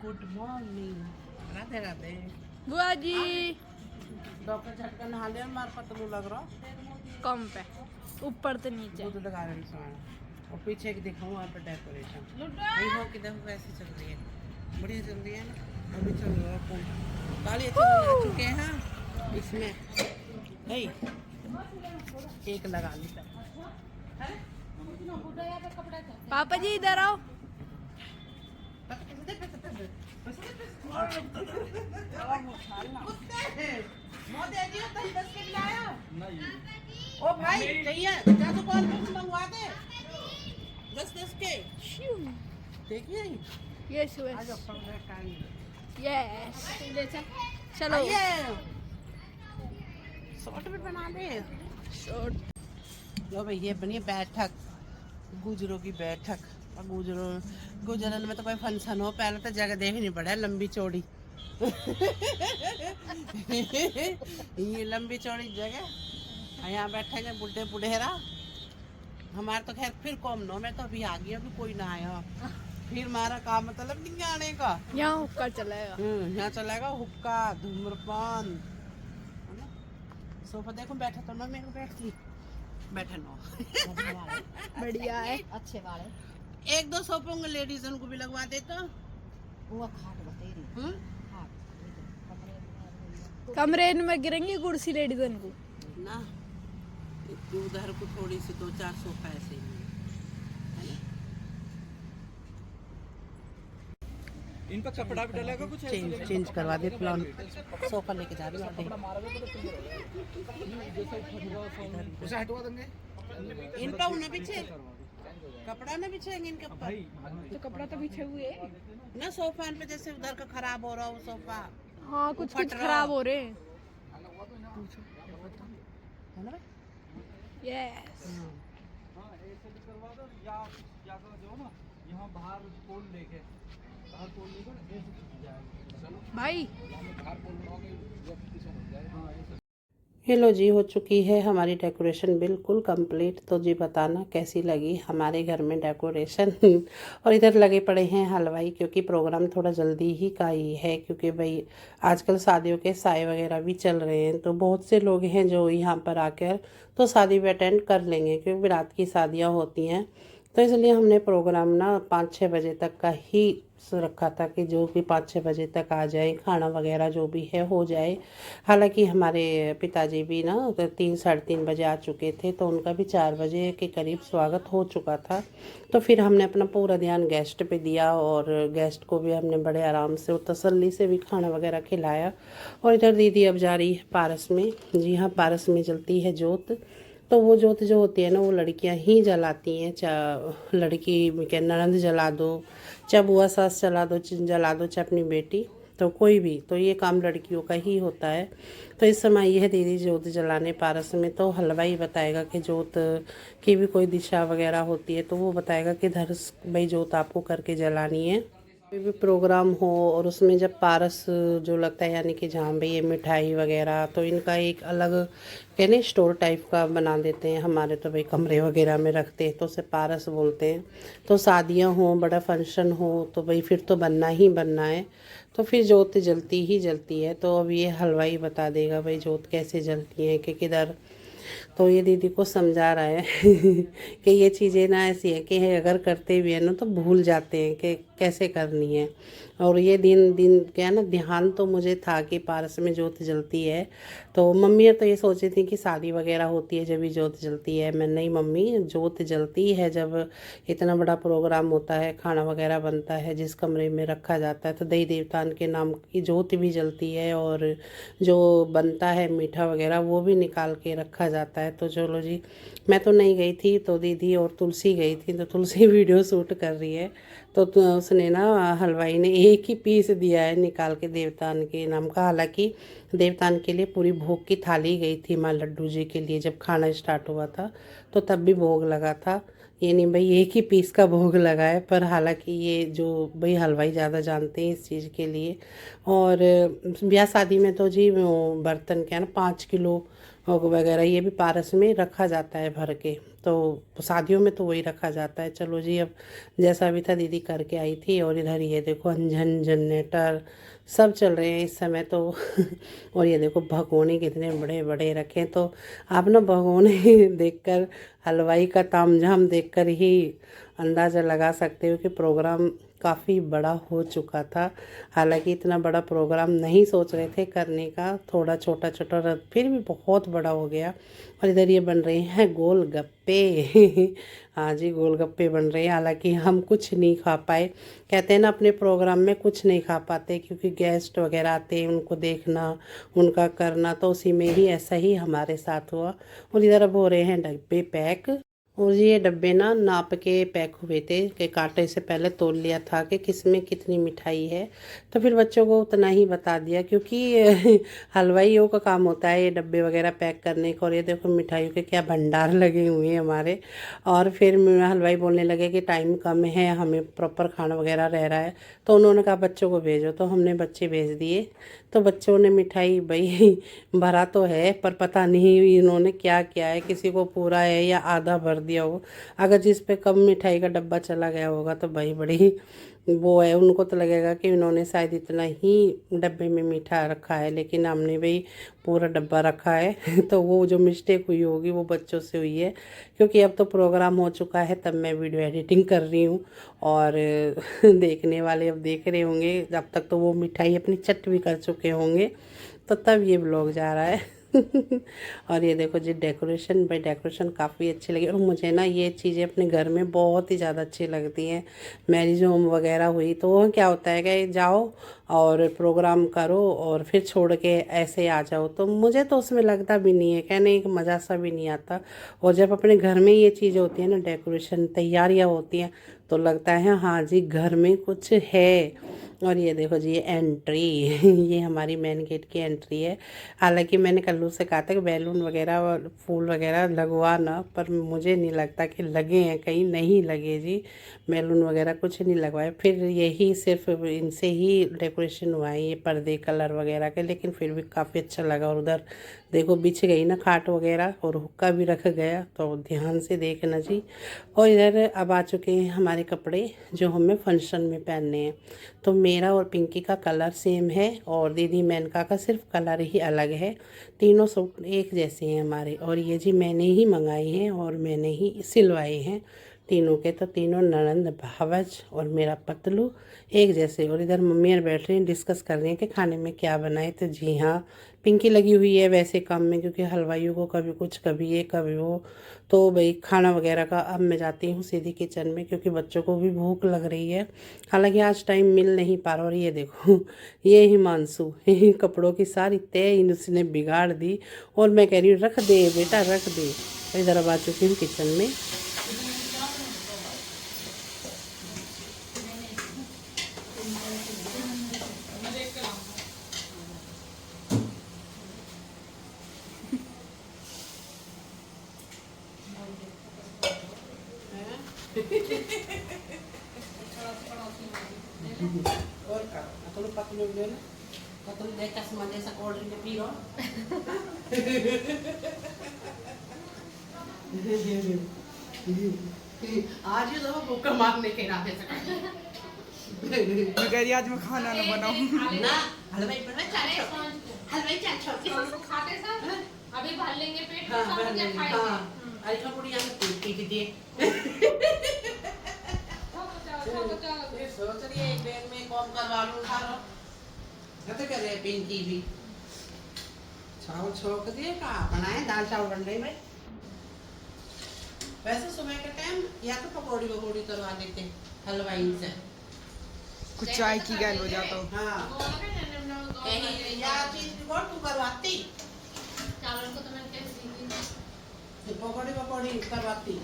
Good morning. Radhe Radhe. बुआ जी doctor झटका नहा लिया, मार पतलू लग रहा कम पे ऊपर से नीचे दूध लगा रही सोना। और पीछे की दिखाऊँ वहाँ पर डेकोरेशन नहीं हो कि देखो वैसे चल रही है, बढ़िया चल रही है ना। अभी चल रहा है काली अच्छे बना चुके हैं इसमें। नहीं एक लगा ली सब। पापा जी इधर आओ। ओ भाई चाहिए जा तो कॉल मंगवा दे 10 के। देखिए यस यस चलो शॉर्ट में बना दे। शॉर्ट लो भाई ये बनी बैठक, गुजरों की बैठक। और गुजरन में तो कोई फंक्शन हो पहले तो जगह देखनी पड़े लंबी चौड़ी। ये लंबी चौड़ी जगह यहाँ बैठेंगे बुढ़े बुढ़ेरा। हमारे तो खैर फिर कौन नो, मैं तो अभी आ गई, अभी कोई ना आया। फिर हमारा काम मतलब नहीं आने का। यहाँ हुक्का चलेगा। यहाँ चलेगा हुक्का धूम्रपान। सोफा देखो बैठा तो ना मेरे को बैठती बैठे नो। बढ़िया है अच्छे वाले। एक दो सोफों को लेडीज को भी लगवा दे तो वो खाट बतेरी खाट कमरे में गिरेंगी कुर्सी लेडीजन को ना। उधर को थोड़ी सी 2-4 सोफा ऐसे ही है ना। इन पर कपड़ा भी डलेगा कुछ चेंज करवा दे प्लान। सोफा लेके जा रही हूँ। उसे हटवा देंगे। इनका उन्हें पीछे कपड़ा ना बिछेंगे इनके ऊपर। तो कपड़ा तो बिछे हुए ना सोफा पे जैसे उधर का खराब हो रहा हो सोफा। हाँ कुछ फट कुछ रहा। खराब हो रहे हैं। है ना यस हाँ ऐसे भी करवा दो या तो जो ना यहाँ बाहर पोल लेके बाहर पोल लेके ना ऐसे खींच जाएगा। भाई बाहर पोल लगाओगे जब किसी हो जाए। हाँ ऐसे। हेलो जी, हो चुकी है हमारी डेकोरेशन बिल्कुल कंप्लीट। तो जी बताना कैसी लगी हमारे घर में डेकोरेशन। और इधर लगे पड़े हैं हलवाई, क्योंकि प्रोग्राम थोड़ा जल्दी ही का ही है, क्योंकि भाई आजकल शादियों के साए वगैरह भी चल रहे हैं। तो बहुत से लोग हैं जो यहाँ पर आकर तो शादी भी अटेंड कर लेंगे, क्योंकि रात की शादियाँ होती हैं। तो इसलिए हमने प्रोग्राम ना 5-6 बजे तक का ही रखा था, कि जो भी 5-6 बजे तक आ जाए, खाना वगैरह जो भी है हो जाए। हालांकि हमारे पिताजी भी ना 3-3:30 बजे आ चुके थे, तो उनका भी 4 बजे के करीब स्वागत हो चुका था। तो फिर हमने अपना पूरा ध्यान गेस्ट पे दिया, और गेस्ट को भी हमने बड़े आराम से और तसल्ली से भी खाना वगैरह खिलाया। और इधर दीदी अब जा रही है पारस में। जी हाँ, पारस में जलती है जोत। तो वो जोत जो होती है ना, वो लड़कियां ही जलाती हैं। चाहे लड़की के ननद जला दो, चाहे बुआ सास जला दो, चाहे अपनी बेटी, तो कोई भी, तो ये काम लड़कियों का ही होता है। तो इस समय यह दीदी जोत जलाने पारस में। तो हलवाई बताएगा कि जोत की भी कोई दिशा वगैरह होती है, तो वो बताएगा कि धर भाई जोत आपको करके जलानी है। कोई भी प्रोग्राम हो और उसमें जब पारस जो लगता है, यानी कि जहाँ भी ये मिठाई वगैरह, तो इनका एक अलग कहने स्टोर टाइप का बना देते हैं। हमारे तो भाई कमरे वगैरह में रखते हैं, तो उसे पारस बोलते हैं। तो शादियाँ हो, बड़ा फंक्शन हो, तो भाई फिर तो बनना ही बनना है। तो फिर जोत जलती ही जलती है। तो अब ये हलवाई बता देगा भाई जोत कैसे जलती है कि किधर। तो ये दीदी को समझा रहा है कि ये चीज़ें ना ऐसी है कि अगर करते भी है ना तो भूल जाते हैं कि कैसे करनी है। और ये दिन दिन क्या है ना, ध्यान तो मुझे था कि पारस में जोत जलती है। तो मम्मी तो ये सोची थी कि शादी वगैरह होती है जब भी जोत जलती है। मैं नहीं मम्मी, जोत जलती है जब इतना बड़ा प्रोग्राम होता है, खाना वगैरह बनता है, जिस कमरे में रखा जाता है, तो देवी देवतान के नाम की जोत भी जलती है। और जो बनता है मीठा वगैरह वो भी निकाल के रखा जाता है। तो चलो जी, मैं तो नहीं गई थी, तो दीदी और तुलसी गई थी। तो तुलसी वीडियो शूट कर रही है। तो उसने ना, हलवाई ने एक ही पीस दिया है निकाल के देवतान के नाम का। हालांकि देवतान के लिए पूरी भोग की थाली गई थी माँ लड्डू जी के लिए, जब खाना स्टार्ट हुआ था तो तब भी भोग लगा था। ये नहीं भाई एक ही पीस का भोग लगा है, पर हालांकि ये जो भाई हलवाई ज़्यादा जानते हैं इस चीज़ के लिए। और ब्याह शादी में तो जी वो बर्तन क्या है ना, 5 किलो वगैरह ये भी पारस में रखा जाता है भर के। तो शादियों में तो वही रखा जाता है। चलो जी, अब जैसा भी था दीदी करके आई थी। और इधर ये देखो अंजन जनरेटर सब चल रहे हैं इस समय तो और ये देखो भगोने कितने बड़े बड़े रखे हैं। तो आप ना भगोने देखकर, हलवाई का तामझाम देखकर ही अंदाज़ा लगा सकते हो कि प्रोग्राम काफ़ी बड़ा हो चुका था। हालांकि इतना बड़ा प्रोग्राम नहीं सोच रहे थे करने का, थोड़ा छोटा छोटा, फिर भी बहुत बड़ा हो गया। और इधर ये बन रहे हैं गोलगप्पे हाँ जी, गोलगप्पे बन रहे हैं। हालांकि हम कुछ नहीं खा पाए। कहते हैं ना अपने प्रोग्राम में कुछ नहीं खा पाते, क्योंकि गेस्ट वगैरह आते हैं, उनको देखना, उनका करना, तो उसी में ही ऐसा ही हमारे साथ हुआ। और इधर अब हो रहे हैं डब्बे पैक। और ये डब्बे ना नाप के पैक हुए थे कि कांटे से पहले तोल लिया था कि किसमें कितनी मिठाई है। तो फिर बच्चों को उतना ही बता दिया, क्योंकि हलवाइयों का काम होता है ये डब्बे वगैरह पैक करने का। और ये देखो मिठाइयों के क्या भंडार लगे हुए हैं हमारे। और फिर हलवाई बोलने लगे कि टाइम कम है, हमें प्रॉपर खाना वगैरह रह रहा है, तो उन्होंने कहा बच्चों को भेजो। तो हमने बच्चे भेज दिए। तो बच्चों ने मिठाई भाई भरा तो है, पर पता नहीं इन्होंने क्या किया है, किसी को पूरा है या आधा भर दिया हो। अगर जिस पे कम मिठाई का डब्बा चला गया होगा तो भाई बड़ी वो है, उनको तो लगेगा कि इन्होंने शायद इतना ही डब्बे में मीठा रखा है, लेकिन हमने भाई पूरा डब्बा रखा है तो वो जो मिस्टेक हुई होगी वो बच्चों से हुई है, क्योंकि अब तो प्रोग्राम हो चुका है, तब मैं वीडियो एडिटिंग कर रही हूँ। और देखने वाले अब देख रहे होंगे, जब तक तो वो मिठाई अपनी चट भी कर चुके होंगे, तो तब ये ब्लॉग जा रहा है और ये देखो जी डेकोरेशन, भाई डेकोरेशन काफ़ी अच्छी लगी। और मुझे ना ये चीज़ें अपने घर में बहुत ही ज़्यादा अच्छी लगती हैं। मैरिज होम वगैरह हुई तो वो क्या होता है कि जाओ और प्रोग्राम करो और फिर छोड़ के ऐसे आ जाओ, तो मुझे तो उसमें लगता भी नहीं है, कहने एक मज़ा सा भी नहीं आता। और जब अपने घर में ये चीज़ें होती हैं ना, डेकोरेशन तैयारियाँ होती हैं, तो लगता है हाँ जी घर में कुछ है। और ये देखो जी ये एंट्री ये हमारी मेन गेट की एंट्री है। हालांकि मैंने कल्लू से कहा था कि बैलून वगैरह और फूल वगैरह लगवाना, पर मुझे नहीं लगता कि लगे हैं, कहीं नहीं लगे जी, बैलून वगैरह कुछ नहीं लगवाए। फिर यही सिर्फ इनसे ही डेकोरेशन हुआ है, ये पर्दे कलर वगैरह के, लेकिन फिर भी काफ़ी अच्छा लगा। और उधर देखो बिछ गई ना खाट वगैरह, और हुक्का भी रख गया, तो ध्यान से देखना जी। और इधर अब आ चुके हैं हमारे कपड़े जो हमें फंक्शन में पहनने हैं। तो मेरा और पिंकी का कलर सेम है, और दीदी मेनका का सिर्फ कलर ही अलग है। तीनों सूट एक जैसे हैं हमारे। और ये जी मैंने ही मंगाए हैं और मैंने ही सिलवाए हैं तीनों के। तो तीनों ननंद भावज और मेरा पतलू एक जैसे। और इधर मम्मी और बैठ रही हैं, डिस्कस कर रही हैं कि खाने में क्या बनाए। तो जी हाँ, पिंकी लगी हुई है वैसे काम में, क्योंकि हलवाइयों को कभी कुछ कभी ये कभी वो, तो भाई खाना वगैरह का अब मैं जाती हूँ सीधी किचन में, क्योंकि बच्चों को भी भूख लग रही है। हालांकि आज टाइम मिल नहीं पा रहा। और ये देखो ये हिमांशु कपड़ों की सारी तय उसने बिगाड़ दी, और मैं कह रही हूँ रख दे बेटा रख दे। इधर अब आ चुकी हूँ किचन में। और का तो पतलू ले ना, पतलू देख के समझ ऐसा कोल्ड ड्रिंक पी लो आज ये सब भूखा मारने के इरादे से कर मैं कह रही आज मैं खाना ना बनाऊं ना। हलवाई बना चाचा, हलवाई चाचा खाते सर अभी भर लेंगे पेट हाँ में सब क्या हाँ खाएंगे। अरे थोड़ी यहाँ पी दीजिए। ये सोच रही है एक दिन में कॉम करवा लूँ सारा, कहते कर रहे पिंकी भी चावल छोक दिए का बनाए, दाल चावल बन रहे भाई। वैसे सुबह के टाइम या तो पकौड़ी वकौड़ी करवा देते हलवाई से, कुछ चाय की गैल हो जाता हूँ। हाँ कहीं या चीज को तू करवाती, चावल को तो मैंने कैसे दी पकौड़ी वकौड़ी करवाती।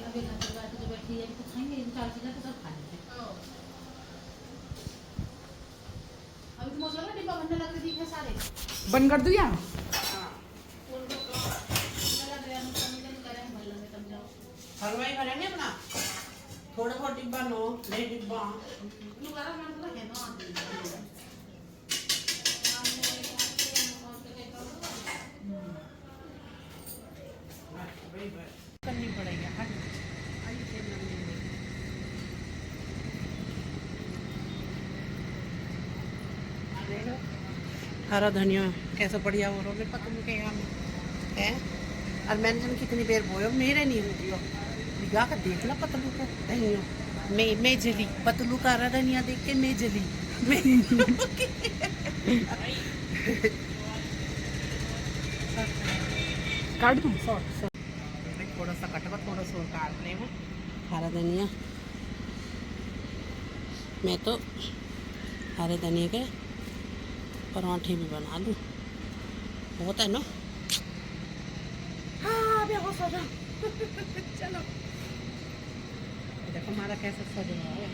अभी घर पे बैठ के बैठी है तो खाएंगे, इन चार चीजें तो सब खा लेंगे। अभी तो मौसम में डिब्बा बनने लग रही है सारे। बंद कर दूँ या हलवाई भरेंगे अपना थोड़ा बहुत डिब्बा नो नहीं डिब्बा हरा धनिया कैसा बढ़िया हो रहा है पतलू के यहाँ में है। और मैंने जन कितनी देर बोयो मेरे नहीं होती हो निगाह का देखना पतलू को धनिया मैं जली पतलू का हरा धनिया देख के मैं जली काट दूँ थोड़ा सा कटवा थोड़ा सा और काट ले वो हरा धनिया। मैं तो हरे धनिया के पराठे भी बना दूँ बहुत है ना। हाँ बेहोश हो जाओ चलो देखो हमारा कैसा सज रहा है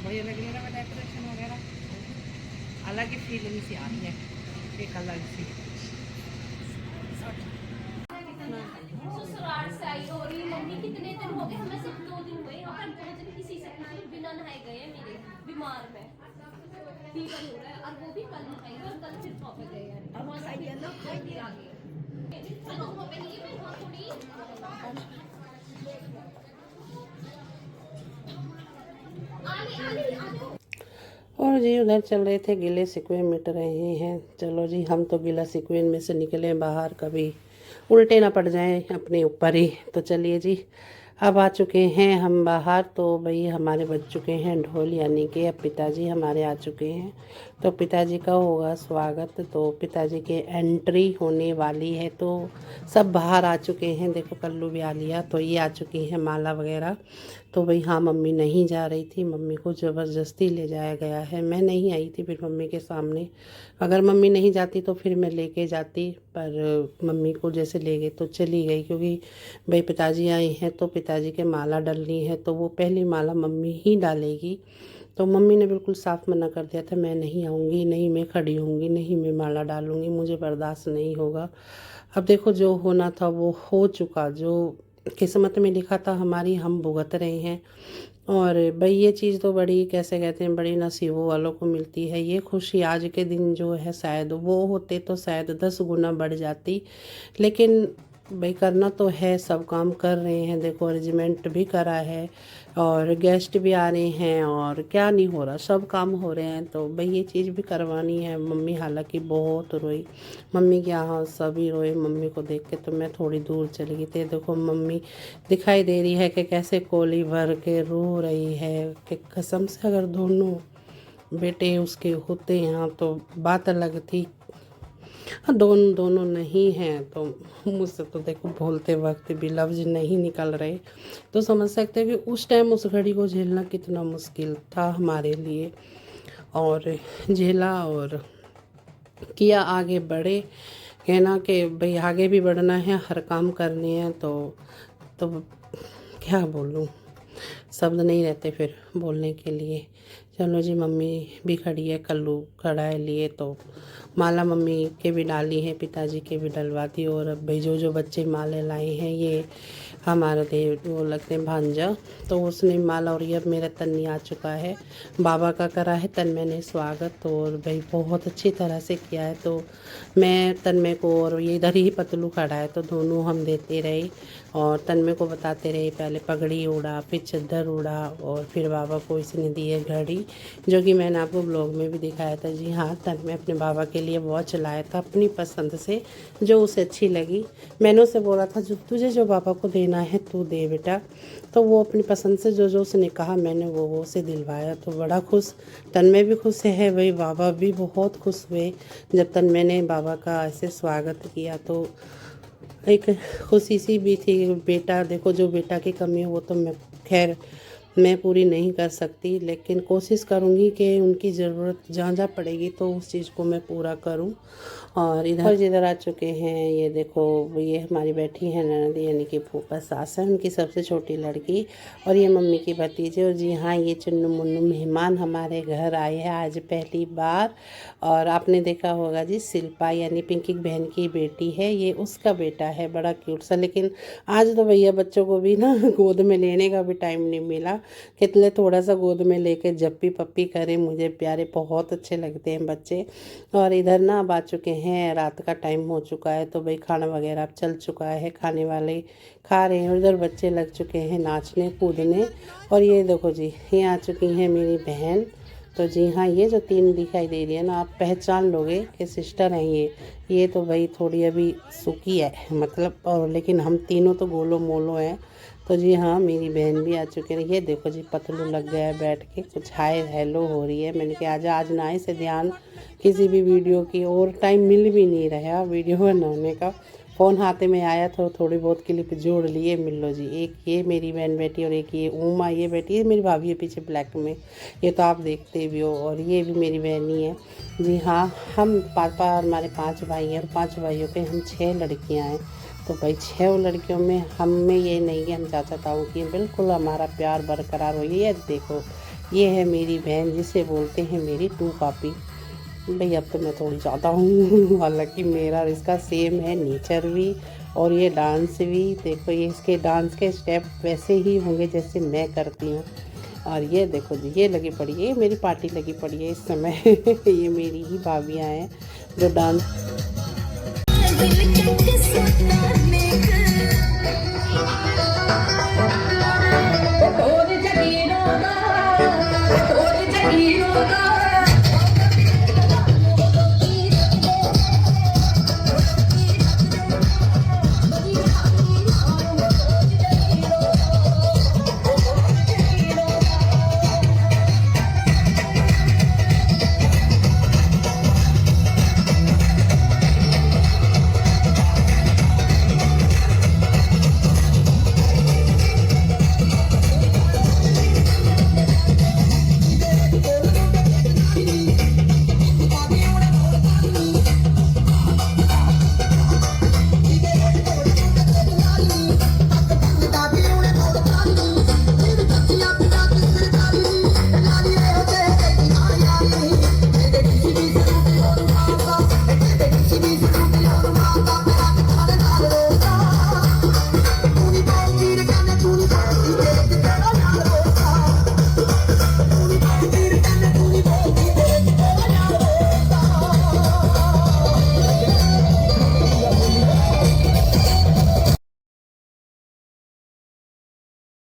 बढ़िया लग रहा है डेकोरेशन वगैरह अलग ही फीलिंग सी आती है एक अलग सी। ससुराल से आई हो रही मम्मी कितने दिन हो गए हमें सिर्फ 2 दिन हुए यहाँ पर 2 दिन किसी से नहीं बिना नहाए गए मेरे बीमार में फीवर हो रहा है और वो भी कल नहाएंगे और कल फिर कॉफी गए हैं अब खाइए ना खाइए आगे चलो वहाँ पे नहीं मैं वहाँ थोड़ी आले आले आले। और जी उधर चल रहे थे गिले सिकुए मिट रहे हैं। चलो जी हम तो गिला सिकुए में से निकले बाहर कभी उल्टे ना पड़ जाएं अपने ऊपर ही। तो चलिए जी अब आ चुके हैं हम बाहर। तो भाई हमारे बज चुके हैं ढोल यानी कि अब पिताजी हमारे आ चुके हैं तो पिताजी का होगा स्वागत। तो पिताजी के एंट्री होने वाली है तो सब बाहर आ चुके हैं। देखो कल्लू भी आ लिया तो ये आ चुकी हैं माला वगैरह। तो भाई हाँ मम्मी नहीं जा रही थी मम्मी को ज़बरदस्ती ले जाया गया है। मैं नहीं आई थी फिर मम्मी के सामने। अगर मम्मी नहीं जाती तो फिर मैं लेके जाती पर मम्मी को जैसे ले गई तो चली गई क्योंकि भाई पिताजी आए हैं तो पिताजी के माला डलनी है तो वो पहली माला मम्मी ही डालेगी। तो मम्मी ने बिल्कुल साफ मना कर दिया था मैं नहीं आऊँगी नहीं मैं खड़ी होंगी नहीं मैं माला डालूँगी मुझे बर्दाश्त नहीं होगा। अब देखो जो होना था वो हो चुका जो किस्मत में लिखा था हमारी हम भुगत रहे हैं। और भाई ये चीज़ तो बड़ी कैसे कहते हैं बड़ी नसीबों वालों को मिलती है। ये खुशी आज के दिन जो है शायद वो होते तो शायद 10 गुना बढ़ जाती। लेकिन भाई करना तो है सब काम कर रहे हैं। देखो अरेंजमेंट भी करा है और गेस्ट भी आ रहे हैं और क्या नहीं हो रहा सब काम हो रहे हैं तो भाई ये चीज़ भी करवानी है। मम्मी हालांकि बहुत रोई मम्मी के यहाँ सभी रोए मम्मी को देख के तो मैं थोड़ी दूर चली गई थी। देखो मम्मी दिखाई दे रही है कि कैसे कोली भर के रो रही है कि कसम से अगर दोनों बेटे उसके होते यहाँ तो बात अलग थी। दोनों नहीं हैं तो मुझसे तो देखो बोलते वक्त भी लफ्ज़ नहीं निकल रहे तो समझ सकते हैं कि उस टाइम उस घड़ी को झेलना कितना मुश्किल था हमारे लिए। और झेला और किया आगे बढ़े कहना कि भाई आगे भी बढ़ना है हर काम करने हैं तो क्या बोलूँ शब्द नहीं रहते फिर बोलने के लिए। चलो जी मम्मी भी खड़ी है कल्लू खड़ा है लिए तो माला मम्मी के भी डाली है पिताजी के भी डलवा दी। और अब भाई जो बच्चे माले लाए हैं ये हमारे देव वो लगते हैं भांजा तो उसने माला और ये अब मेरा तन्नी आ चुका है बाबा का करा है तन्मय ने स्वागत और भाई बहुत अच्छी तरह से किया है। तो मैं तन्मय को और ये इधर ही पतलू खड़ा है तो दोनों हम देते रहे और तन्मय को बताते रहे। पहले पगड़ी उड़ा फिर चद्दर उड़ा और फिर बाबा को इसने दी है घड़ी जो कि मैंने आपको ब्लॉग में भी दिखाया था। जी हाँ तन्मय अपने बाबा के लिए वॉच लाया था अपनी पसंद से जो उसे अच्छी लगी। मैंने उसे बोला था जो तुझे जो बाबा को देना है तू दे बेटा। तो वो अपनी पसंद से जो उसने कहा मैंने वो उसे दिलवाया तो बड़ा खुश तन्मय भी खुश है भाई बाबा भी बहुत खुश हुए जब तन्मय ने बाबा का ऐसे स्वागत किया। तो एक खुशी सी भी थी बेटा देखो जो बेटा की कमी है वो तो मैं खैर मैं पूरी नहीं कर सकती लेकिन कोशिश करूँगी कि उनकी ज़रूरत जहाँ पड़ेगी तो उस चीज़ को मैं पूरा करूँ। और इधर जिधर आ चुके हैं ये देखो ये हमारी बैठी है ननद यानी कि फूफा सास है उनकी सबसे छोटी लड़की और ये मम्मी की भतीजे। और जी हाँ ये चुन्नू मुन्नू मेहमान हमारे घर आए हैं आज पहली बार। और आपने देखा होगा जी शिल्पा यानी पिंकी बहन की बेटी है ये उसका बेटा है बड़ा क्यूट सा। लेकिन आज तो भैया बच्चों को भी ना गोद में लेने का भी टाइम नहीं मिला कितने थोड़ा सा गोद में लेके जप्पी पप्पी करें मुझे प्यारे बहुत अच्छे लगते हैं बच्चे। और इधर ना अब आ चुके हैं रात का टाइम हो चुका है तो भाई खाना वगैरह अब चल चुका है खाने वाले खा रहे हैं। उधर बच्चे लग चुके हैं नाचने कूदने। और ये देखो जी ये आ चुकी हैं मेरी बहन तो जी हाँ, ये जो 3 दिखाई दे रही है ना, आप पहचान लोगे कि सिस्टर हैं ये तो भाई थोड़ी अभी सूखी है मतलब, और लेकिन हम तीनों तो गोलो मोलो हैं। तो जी हाँ, मेरी बहन भी आ चुकी है। ये देखो जी, पतलू लग गया है बैठ के, कुछ हाय हेलो हो रही है। मैंने कहा आज ना इसे ध्यान किसी भी वीडियो की, और टाइम मिल भी नहीं रहा वीडियो बनाने का। फ़ोन हाथ में आया तो थोड़ी बहुत क्लिप जोड़ लिए। मिल लो जी, एक ये मेरी बहन बेटी और एक ये उमा ये बेटी, ये मेरी भाभी है पीछे ब्लैक में, ये तो आप देखते भी हो, और ये भी मेरी बहन ही है। जी हाँ, हम पापा हमारे 5 भाई हैं, और 5 भाइयों के हम 6 लड़कियां हैं। तो भाई 6 लड़कियों में हम में ये नहीं है, हम चाचा ताऊ की बिल्कुल हमारा प्यार बरकरार हो। ये देखो, ये है मेरी बहन जिसे बोलते हैं मेरी 2 पापी। भाई अब तो मैं थोड़ी ज़्यादा हूँ हालांकि मेरा और इसका सेम है नेचर भी, और ये डांस भी देखो, ये इसके डांस के स्टेप वैसे ही होंगे जैसे मैं करती हूँ। और ये देखो जी, ये लगी पड़ी है, ये मेरी पार्टी लगी पड़ी है इस समय ये मेरी ही भाभियाँ हैं जो डांस